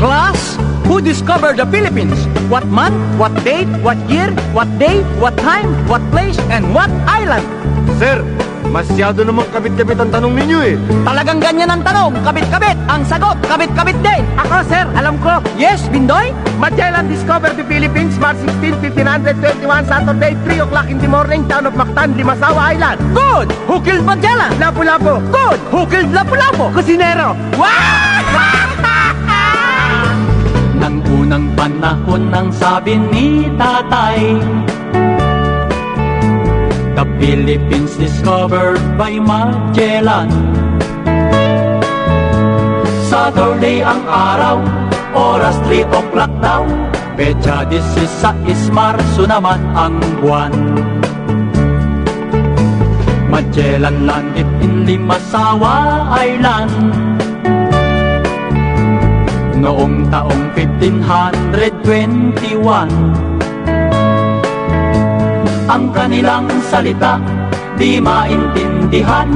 Class, who discovered the Philippines? What month, what date, what year, what day, what time, what place, and what island? Sir, masyado namang kabit-kabit ang tanong ninyo eh. Talagang ganyan ang tanong, kabit-kabit. Ang sagot, kabit-kabit din. Ako, sir, alam ko. Yes, Bindoy? Magellan discovered the Philippines March 16, 1521, Saturday, 3 o'clock in the morning, town of Mactan, Limasawa Island. Good! Who killed Magellan? Lapu-Lapu. Good! Who killed Lapu-Lapu? Kusinero. Nang unang panahon ng sabi ni tatay, the Philippines discovered by Magellan. Saturday ang araw, oras 3 o'clock daw, petsa 16 Marso naman ang buwan. Magellan landed in Limasawa Island noong taong 1521. Ang kanilang salita di maintindihan,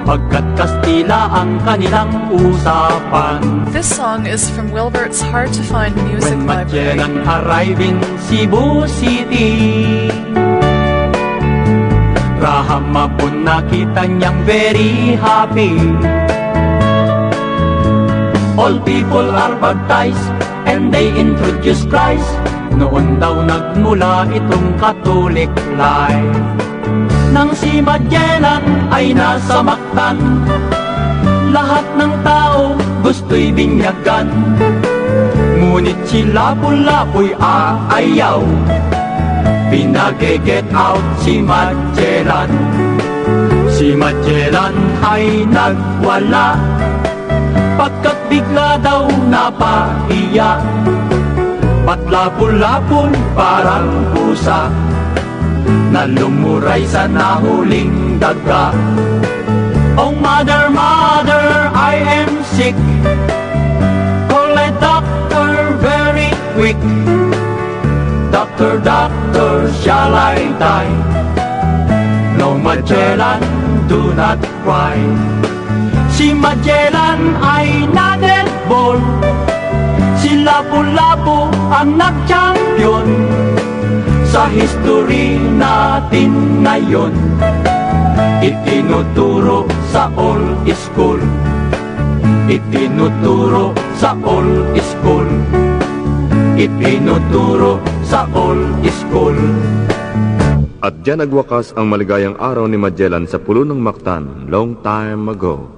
pagkat Kastila ang kanilang usapan. This song is from Wilbert's Hard to Find Music When Library. Magellan arrived in Cebu City, Rahama po nakita niyang very happy. All people are baptized and they introduce Christ. Noon daw nagmula itong Catholic life. Nang si Magellan ay nasa Mactan, lahat ng tao gusto'y binyagan. Ngunit si Lapu-Lapu'y aayaw, pinag-get out si Magellan. Si Magellan ay nagwala, pagkat bigla daw napahiya. Ba't Lapu-Lapu'y parang pusa na lumuray sa nahuling daga? Oh mother, mother, I am sick, call a doctor very quick. Doctor, doctor, shall I die? No, Magellan, do not cry. Si Magellan ay na-dead ball, si Lapu-Lapu ang nag-champion. Sa history natin ngayon, itinuturo sa all school, itinuturo sa all school, itinuturo sa all school. At diyan nagwakas ang maligayang araw ni Magellan sa pulo ng Mactan long time ago.